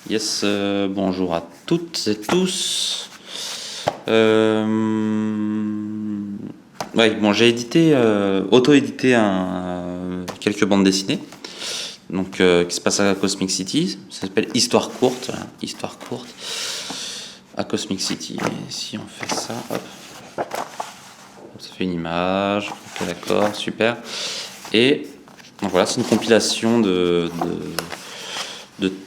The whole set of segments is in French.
Yes, bonjour à toutes et tous. Ouais, bon, j'ai auto-édité quelques bandes dessinées, donc qui se passent à Cosmic City. Ça s'appelle Histoire courte, voilà, Histoire courte à Cosmic City. Et si on fait ça, hop, ça fait une image. Ok, d'accord, super. Et donc voilà, c'est une compilation de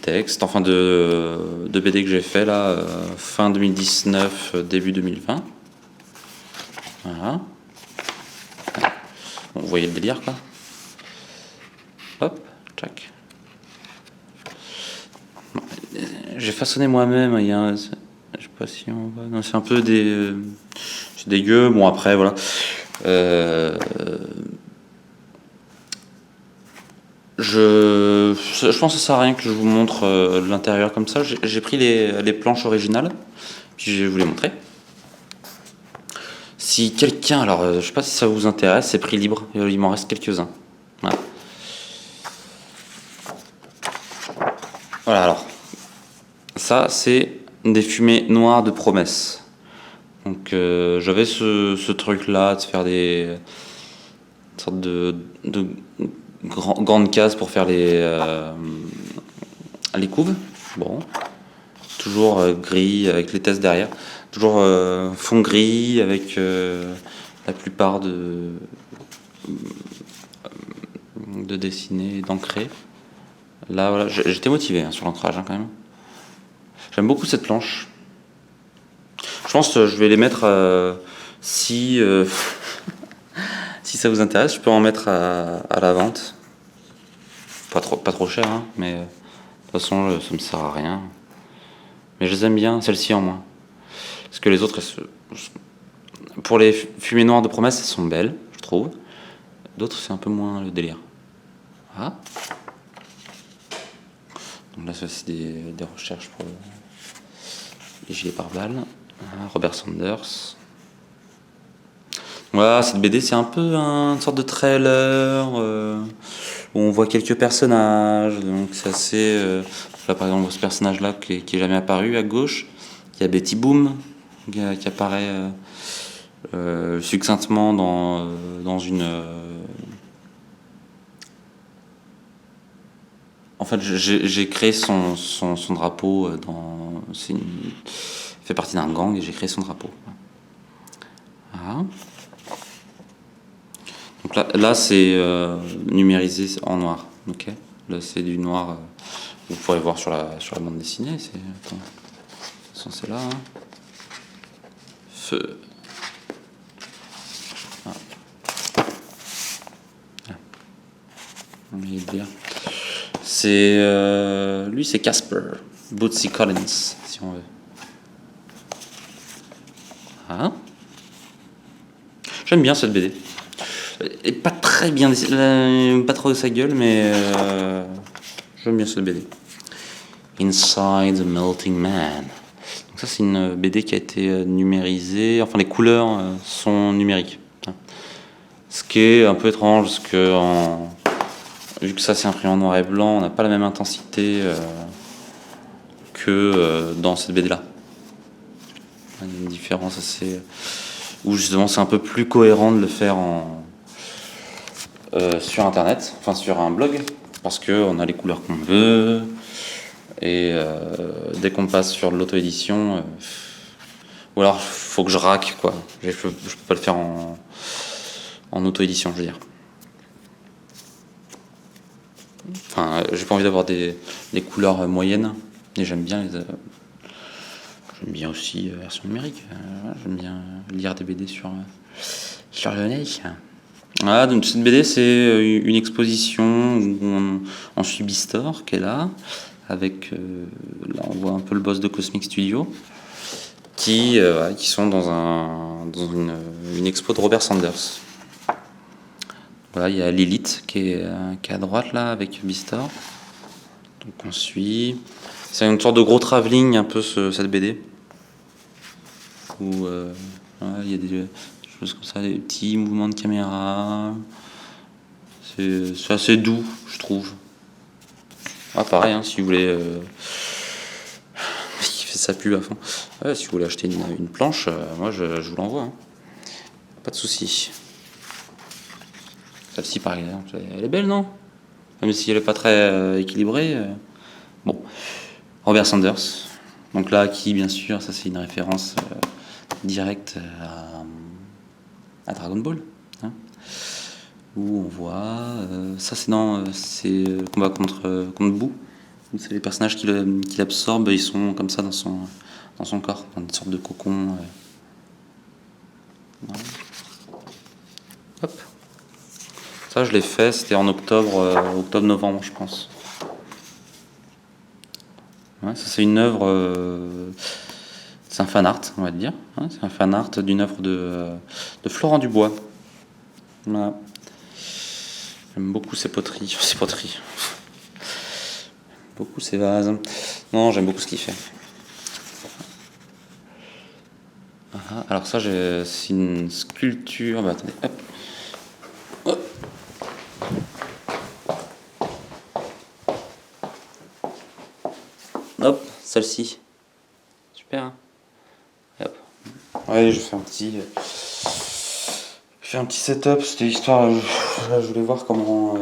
textes, enfin de BD que j'ai fait là, fin 2019, début 2020. Voilà. Bon, vous voyez le délire quoi. Hop, tchac. Bon, j'ai façonné moi-même, il y a, je sais pas si on voit, non, c'est un peu c'est dégueu, bon après voilà. Je pense que ça sert à rien que je vous montre l'intérieur comme ça. J'ai pris les planches originales, puis je vais vous les montrer. Si quelqu'un, alors je sais pas si ça vous intéresse, c'est prix libre, il m'en reste quelques-uns. Voilà. Voilà, alors ça c'est des fumées noires de promesses. Donc j'avais ce truc là de faire des sortes de grandes cases pour faire les couves. Bon, toujours gris avec les tests derrière. Toujours fond gris avec la plupart de dessiner et d'ancrer. Là, voilà, j'étais motivé sur l'ancrage quand même. J'aime beaucoup cette planche. Je pense que je vais les mettre si si ça vous intéresse, je peux en mettre à la vente. Pas trop cher, hein, mais de toute façon, ça me sert à rien. Mais je les aime bien, celle-ci en moins. Parce que les autres, pour les fumées noires de promesse, elles sont belles, je trouve. D'autres, c'est un peu moins le délire. Ah. Donc là, ça, c'est des recherches pour les gilets pare-balles. Ah, Robert Sanders. Voilà, cette BD, c'est un peu une sorte de trailer où on voit quelques personnages. Donc c'est assez. Là, par exemple, ce personnage-là qui est jamais apparu à gauche. Il y a Betty Boom qui apparaît succinctement dans une. En fait, j'ai créé son drapeau il fait partie d'un gang et j'ai créé son drapeau. Voilà. Donc là c'est numérisé en noir. Ok. Là c'est du noir. Vous pourrez voir sur la bande dessinée. C'est là. Hein. Feu. Ah. Ah. Bien. C'est lui, c'est Casper Bootsy Collins, si on veut. Ah. J'aime bien cette BD. Elle est pas très bien dessinée, pas trop de sa gueule, mais j'aime bien cette BD. Inside the Melting Man. Donc ça, c'est une BD qui a été numérisée. Enfin, les couleurs sont numériques. Ce qui est un peu étrange, parce que vu que ça c'est imprimé en noir et blanc, on n'a pas la même intensité que dans cette BD là. Il y a une différence assez. Où justement c'est un peu plus cohérent de le faire sur internet, enfin sur un blog, parce qu'on a les couleurs qu'on veut, et dès qu'on passe sur l'auto-édition, ou alors faut que je raque quoi. Je peux pas le faire en auto-édition, je veux dire. Enfin, j'ai pas envie d'avoir des couleurs moyennes, et j'aime bien j'aime bien aussi version numérique. J'aime bien lire des BD sur le net. Voilà, donc cette BD c'est une exposition où on suit Bistor qui est là, avec là on voit un peu le boss de Cosmic Studio, qui sont dans une expo de Robert Sanders. Voilà, il y a Lilith qui est à droite là avec Bistor. Donc on suit. C'est une sorte de gros travelling un peu cette BD. Où il y a des choses comme ça, des petits mouvements de caméra. C'est assez doux, je trouve. Ah pareil, hein, si vous voulez fait sa pub à fond. Ouais, si vous voulez acheter une planche, moi je vous l'envoie. Hein. Pas de souci. Celle-ci par exemple, elle est belle, non? Même si elle est pas très équilibrée. Bon, Robert Sanders. Donc là, qui bien sûr, ça c'est une référence directe à Dragon Ball. Hein, où on voit, ça c'est le combat contre Boo. C'est les personnages qui l'absorbent, ils sont comme ça dans son corps, dans une sorte de cocon. Voilà. Hop. Ça, je l'ai fait, c'était en octobre-novembre, je pense. Ouais, ça, c'est une œuvre. C'est un fan art, on va dire. Hein, c'est un fan art d'une œuvre de Florent Dubois. Voilà. J'aime beaucoup ses poteries. Beaucoup ses vases. Non, j'aime beaucoup ce qu'il fait. Alors ça, c'est une sculpture. Bah, attendez, hop. Hop, celle-ci. Super. Hein, hop. Ouais, je fais un petit setup. C'était histoire. Je voulais voir comment.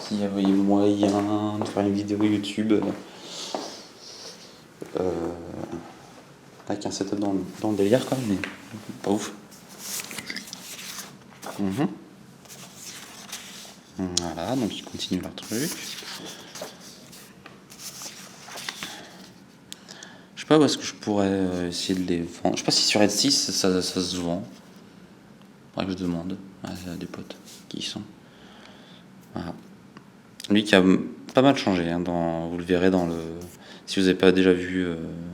S'il y avait moyen de faire une vidéo YouTube. Avec un setup dans le délire quand même, mais pas ouf. Voilà, donc ils continuent leur truc. Je sais pas où est-ce que je pourrais essayer de les vendre. Je sais pas si sur Etsy ça se vend. Faudrait que je demande à des potes qui y sont. Voilà. Lui qui a pas mal changé, hein, vous le verrez si vous n'avez pas déjà vu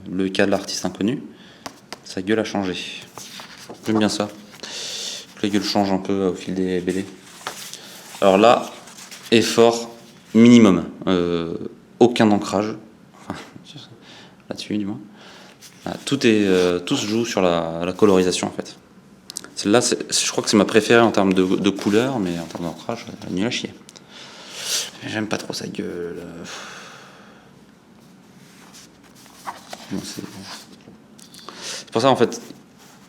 le cas de l'artiste inconnu, sa gueule a changé. J'aime bien ça. La gueule change un peu au fil des BD. Alors là, effort minimum. Aucun ancrage. Enfin, là-dessus, du moins. Tout se joue sur la colorisation, en fait. Celle-là, je crois que c'est ma préférée en termes de couleur, mais en termes d'ancrage, nul à chier. J'aime pas trop sa gueule. C'est pour ça, en fait,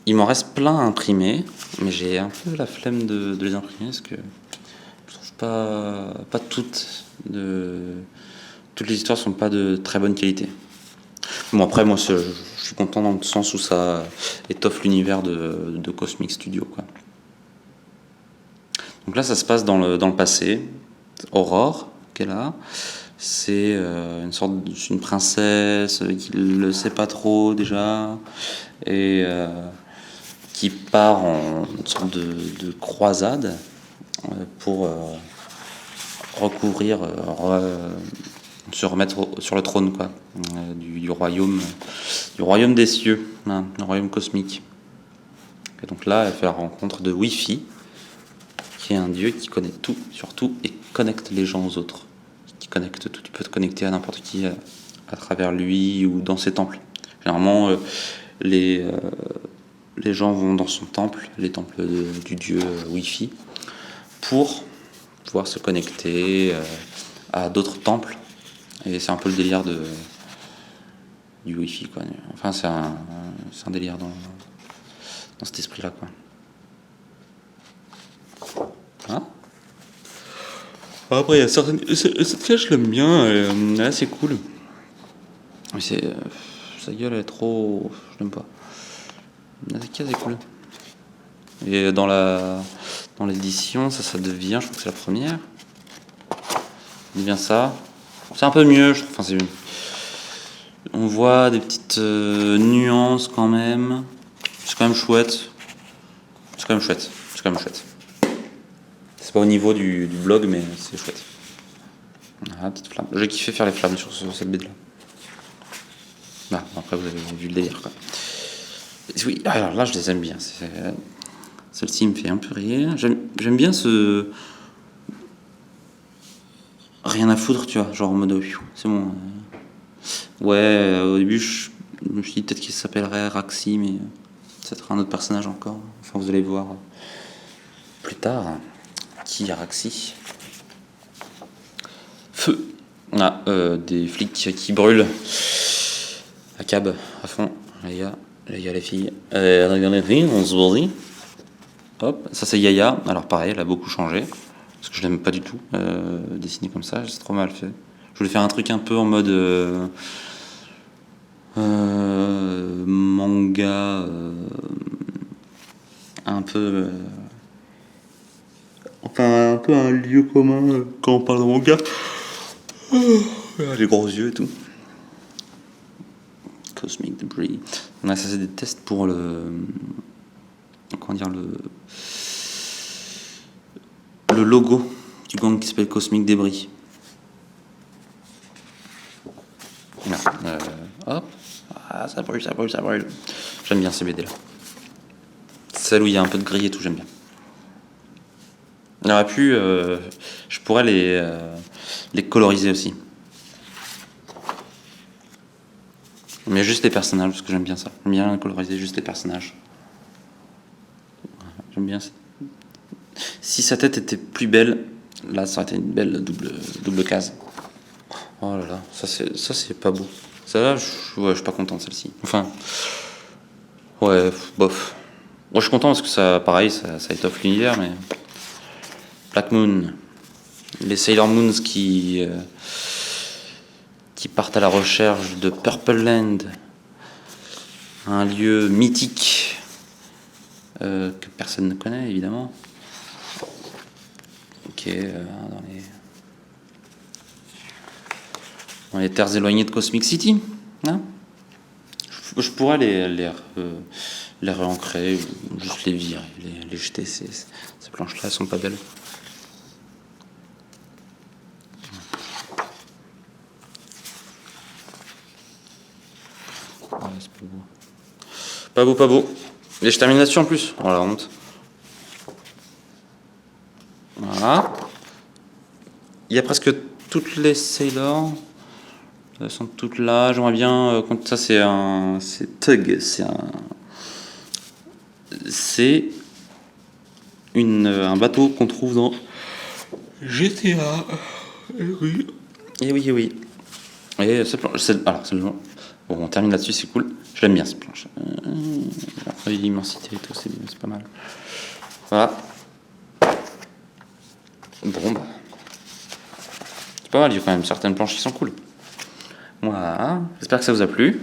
il m'en reste plein à imprimer, mais j'ai un peu la flemme de les imprimer, parce que je trouve pas toutes les histoires sont pas de très bonne qualité. Bon, après, moi, je suis content dans le sens où ça étoffe l'univers de Cosmic Studio, quoi. Donc là, ça se passe dans le passé. Aurore, qu'elle a, c'est une princesse qui le sait pas trop déjà, et qui part en une sorte de croisade pour se remettre sur le trône, quoi, du royaume des cieux, hein, le royaume cosmique. Et donc là, elle fait la rencontre de Wi-Fi, qui est un dieu qui connaît tout sur tout et connecte les gens aux autres. Qui connecte tout. Tu peux te connecter à n'importe qui à travers lui ou dans ses temples. Généralement, les gens vont dans son temple, les temples du dieu Wi-Fi, pour pouvoir se connecter à d'autres temples. Et c'est un peu le délire du Wi-Fi, quoi. Enfin, c'est un délire dans cet esprit-là, quoi. Hein, après, il y a cette cage, je l'aime bien. Là, c'est cool. Mais sa gueule, elle est trop. Je l'aime pas. Cette case est cool. Et dans l'édition, ça devient, je crois que c'est la première. Ça devient ça. C'est un peu mieux, je trouve. Enfin, on voit des petites nuances quand même. C'est quand même chouette. C'est pas au niveau du blog, mais c'est chouette. Ah, petite flamme. J'ai kiffé faire les flammes sur cette BD là. Bah, après, vous avez vu le délire, quoi. Oui, alors là, je les aime bien. Celle-ci me fait un peu rire. J'aime bien ce. Rien à foutre, tu vois. Genre en mode. C'est bon. Ouais, au début, je me suis dit peut-être qu'il s'appellerait Raxi, mais c'est peut-être un autre personnage encore. Enfin, vous allez voir plus tard. Qui est Raxi? Feu. On a des flics qui brûlent La cab à fond, les gars, les filles. Regardez les filles, on se voit. Hop, ça c'est Yaya. Alors pareil, elle a beaucoup changé. Parce que je l'aime pas du tout, dessiné comme ça, c'est trop mal fait. Je voulais faire un truc un peu en mode manga, un peu. Enfin, un peu un lieu commun quand on parle de manga. Les gros yeux et tout. Cosmic Debris. Ça c'est des tests pour le. Comment dire, le logo du gang qui s'appelle Cosmic Debris. Hop. Ah, ça brûle, ça brûle, ça brûle. J'aime bien ces BD là. Celle où il y a un peu de gris et tout, j'aime bien. On aurait pu. Je pourrais les coloriser aussi. Mais juste les personnages, parce que j'aime bien ça. J'aime bien coloriser juste les personnages. J'aime bien ça. Si sa tête était plus belle, là ça aurait été une belle double case. Oh là là, ça c'est pas beau. Celle-là, je suis pas content de celle-ci. Enfin, ouais, bof. Moi je suis content parce que ça, pareil, ça étoffe l'univers, mais Black Moon, les Sailor Moons qui partent à la recherche de Purple Land, un lieu mythique que personne ne connaît évidemment. Ok, dans les terres éloignées de Cosmic City, hein. Je pourrais les réancrer ou juste les virer, les jeter. Ces planches-là, elles sont pas belles. Ouais, c'est pas beau. Pas beau, pas beau. Et je termine là-dessus en plus. Oh la honte. Voilà. Il y a presque toutes les Sailors. Elles sont toutes là. J'aimerais bien. Ça, c'est Tug. C'est un bateau qu'on trouve dans GTA. Oui. Et oui, et oui. Et cette planche. Alors, bon, on termine là-dessus, c'est cool. Je l'aime bien cette planche. L'immensité et tout, c'est pas mal. Voilà. Bon, bah. C'est pas mal, il y a quand même certaines planches qui sont cool. Voilà. J'espère que ça vous a plu.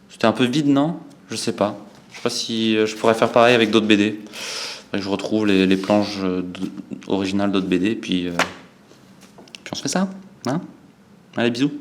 C'était un peu vide, non? Je sais pas. Je sais pas si je pourrais faire pareil avec d'autres BD. Faudrait que je retrouve les planches originales d'autres BD, puis on se fait ça. Hein? Allez, bisous.